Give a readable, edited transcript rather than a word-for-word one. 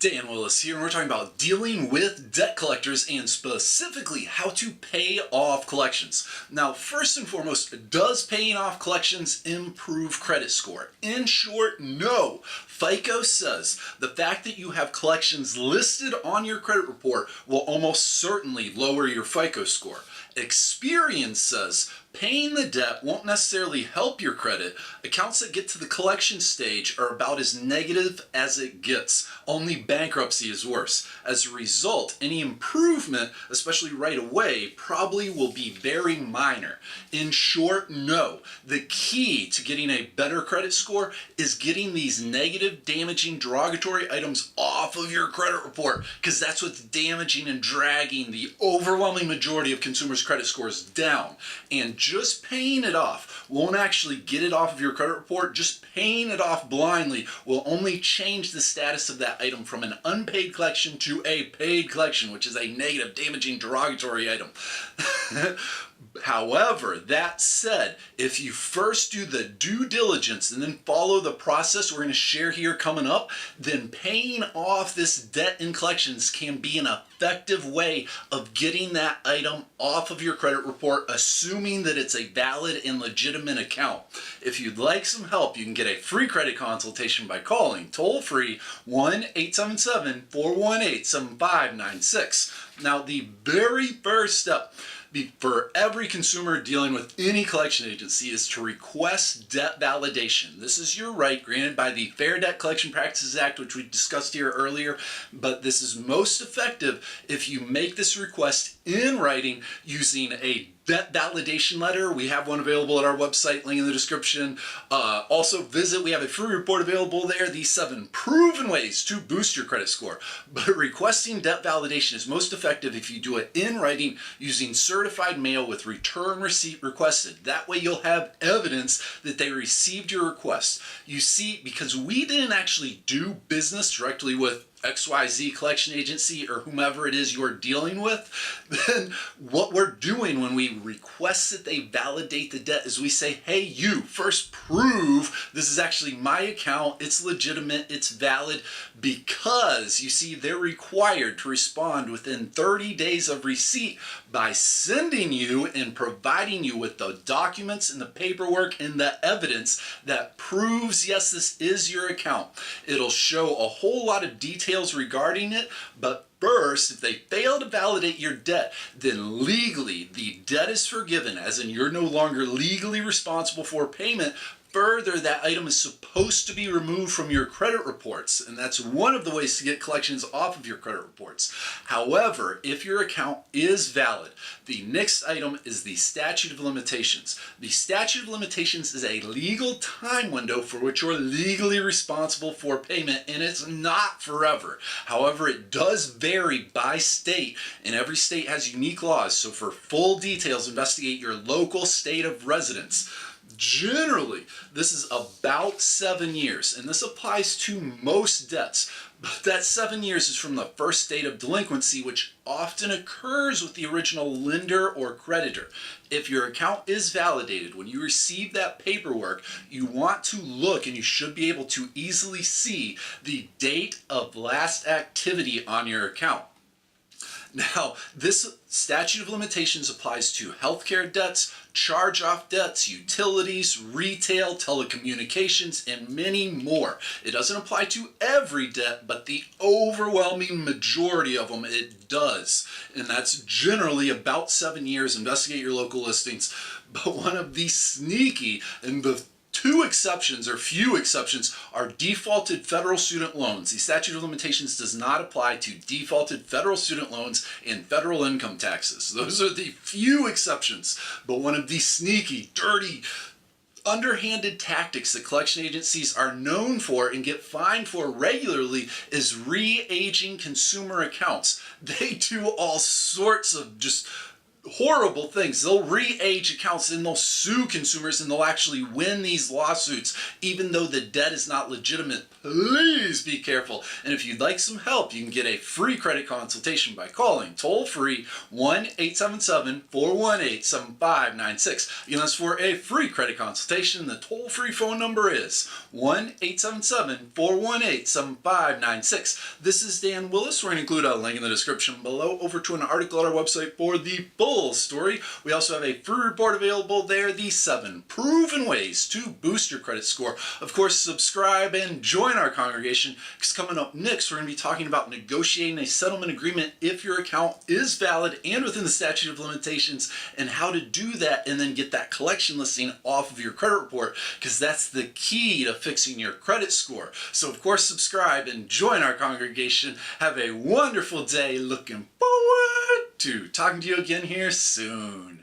Dan Willis here, and we're talking about dealing with debt collectors and specifically how to pay off collections. Now, first and foremost, does paying off collections improve credit score? In short, no. FICO says the fact that you have collections listed on your credit report will almost certainly lower your FICO score. Experience says paying the debt won't necessarily help your credit. Accounts that get to the collection stage are about as negative as it gets. Only bankruptcy is worse. As a result, any improvement, especially right away, probably will be very minor. In short, no. The key to getting a better credit score is getting these negative, damaging, derogatory items off of your credit report, because that's what's damaging and dragging the overwhelming majority of consumers' credit scores down. And just paying it off won't actually get it off of your credit report. Just paying it off blindly will only change the status of that item from an unpaid collection to a paid collection, which is a negative, damaging, derogatory item. However, that said, if you first do the due diligence and then follow the process we're going to share here coming up, then paying off this debt in collections can be an effective way of getting that item off of your credit report, assuming that it's a valid and legitimate account. If you'd like some help, you can get a free credit consultation by calling toll-free 1-877-418-7596. Now, the very first step for every consumer dealing with any collection agency is to request debt validation. This is your right granted by the Fair Debt Collection Practices Act, which we discussed here earlier, but this is most effective if you make this request in writing using a debt validation letter. We have one available at our website, link in the description. Also we have a free report available there, these 7 proven ways to boost your credit score. But requesting debt validation is most effective if you do it in writing using certified mail with return receipt requested. That way you'll have evidence that they received your request. You see, because we didn't actually do business directly with XYZ collection agency or whomever it is you're dealing with, then what we're doing when we request that they validate the debt is we say, hey, you first prove this is actually my account, it's legitimate, it's valid, because you see they're required to respond within 30 days of receipt by sending you and providing you with the documents and the paperwork and the evidence that proves, yes, this is your account. It'll show a whole lot of details regarding it, but first, if they fail to validate your debt, then legally the debt is forgiven, as in you're no longer legally responsible for payment. Further, that item is supposed to be removed from your credit reports, and that's one of the ways to get collections off of your credit reports. However, if your account is valid, the next item is the statute of limitations. The statute of limitations is a legal time window for which you're legally responsible for payment, and it's not forever. However, it does vary by state, and every state has unique laws, so for full details, investigate your local state of residence. Generally, this is about 7 years, and this applies to most debts. But that 7 years is from the first date of delinquency, which often occurs with the original lender or creditor. If your account is validated, when you receive that paperwork, you want to look, and you should be able to easily see the date of last activity on your account. Now, this statute of limitations applies to healthcare debts, charge-off debts, utilities, retail, telecommunications, and many more. It doesn't apply to every debt, but the overwhelming majority of them it does. And that's generally about 7 years. Investigate your local listings. But one of the sneaky and the few exceptions are defaulted federal student loans. The statute of limitations does not apply to defaulted federal student loans and federal income taxes. Those are the few exceptions. But one of the sneaky, dirty, underhanded tactics that collection agencies are known for and get fined for regularly is re-aging consumer accounts. They do all sorts of just horrible things. They'll re-age accounts and they'll sue consumers and they'll actually win these lawsuits even though the debt is not legitimate. Please be careful. And if you'd like some help, you can get a free credit consultation by calling toll-free 1-877-418-7596. Again, that's for a free credit consultation. The toll-free phone number is 1-877-418-7596. This is Dan Willis. We're going to include a link in the description below over to an article on our website for the full story. We also have a free report available there, the 7 proven ways to boost your credit score. Of course, subscribe and join our congregation, because coming up next, we're going to be talking about negotiating a settlement agreement if your account is valid and within the statute of limitations, and how to do that and then get that collection listing off of your credit report, because that's the key to fixing your credit score. So of course, subscribe and join our congregation. Have a wonderful day. Looking forward to talking to you again here soon.